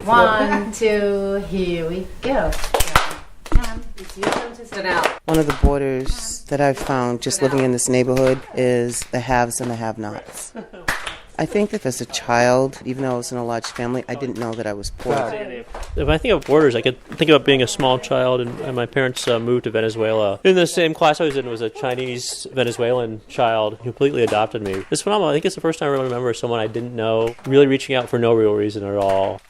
1, 2, here we go. It's your turn to sit out. One of the borders that I've found just living in this neighborhood is the haves and the have-nots. I think that as a child, even though I was in a large family, I didn't know that I was poor. If I think of borders, I could think about being a small child, and my parents moved to Venezuela. In the same class I was in was a Chinese Venezuelan child who completely adopted me. It's phenomenal. I think it's the first time I really remember someone I didn't know really reaching out for no real reason at all.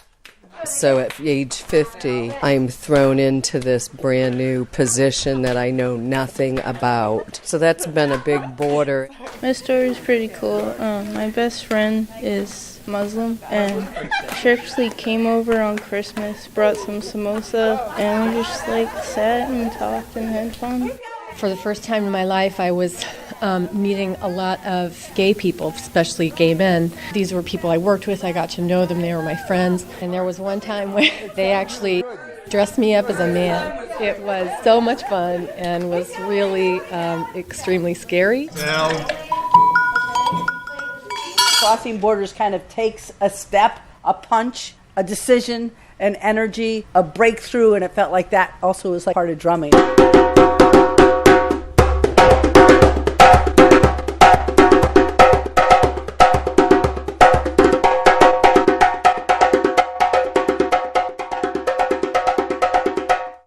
So at age 50, I'm thrown into this brand new position that I know nothing about. So that's been a big border. My story is pretty cool. My best friend is Muslim, and she actually came over on Christmas, brought some samosa, and we just sat and talked and had fun. For the first time in my life, I was meeting a lot of gay people, especially gay men. These were people I worked with. I got to know them. They were my friends. And there was one time where they actually dressed me up as a man. It was so much fun and was really extremely scary. Crossing borders kind of takes a step, a punch, a decision, an energy, a breakthrough, and it felt like that also was like part of drumming.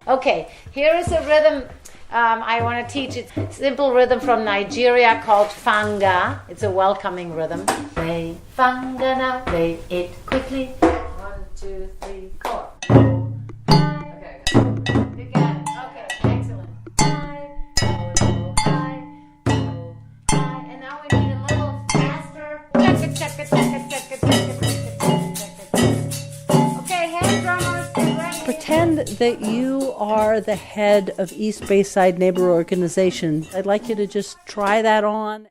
Okay, here is a rhythm I want to teach. It's a simple rhythm from Nigeria called fanga. It's a welcoming rhythm. Play fanga now, play it quickly. 1, 2, 3, 4. Okay, you got it. Okay, excellent. High, low, high, low, high. And now we need a little faster. Okay, hand drummers, get ready. Pretend that you are the head of East Bayside Neighbor Organization. I'd like you to just try that on.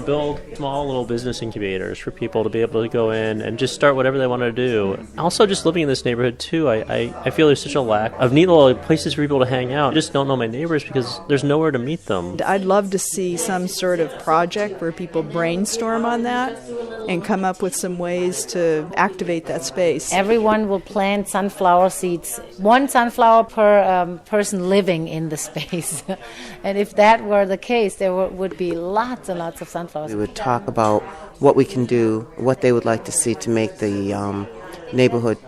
Build small little business incubators for people to be able to go in and just start whatever they want to do. Also, just living in this neighborhood, too, I feel there's such a lack of neat little places for people to hang out. I just don't know my neighbors because there's nowhere to meet them. I'd love to see some sort of project where people brainstorm on that and come up with some ways to activate that space. Everyone will plant sunflower seeds, 1 sunflower per person living in the space. And if that were the case, there would be lots and lots of sunflowers. We would talk about what we can do, what they would like to see to make the neighborhood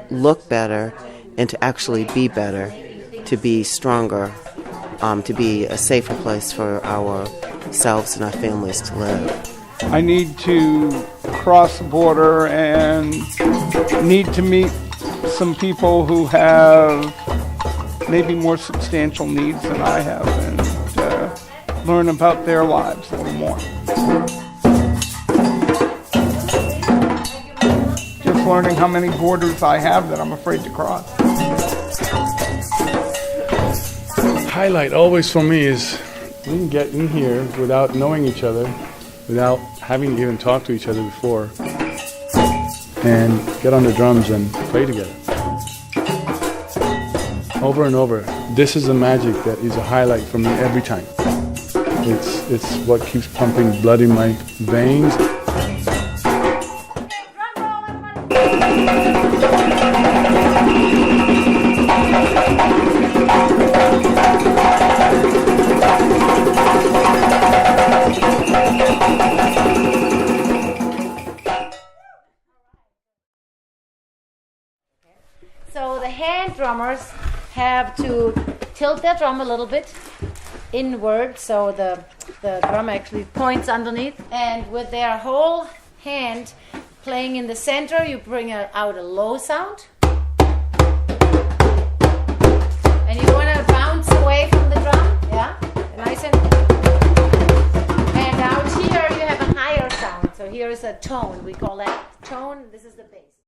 look better and to actually be better, to be stronger, to be a safer place for ourselves and our families to live. I need to cross the border and need to meet some people who have maybe more substantial needs than I have and learn about their lives a little more. Just learning how many borders I have that I'm afraid to cross. Highlight always for me is we can get in here without knowing each other, without having even talked to each other before, and get on the drums and play together. Over and over. This is the magic that is a highlight for me every time. It's what keeps pumping blood in my veins. So the hand drummers have to tilt their drum a little bit inward, so the drum actually points underneath, and with their whole hand playing in the center, you bring out a low sound, and you want to bounce away from the drum, yeah, nice and out here you have a higher sound, so here is a tone, we call that tone, this is the bass.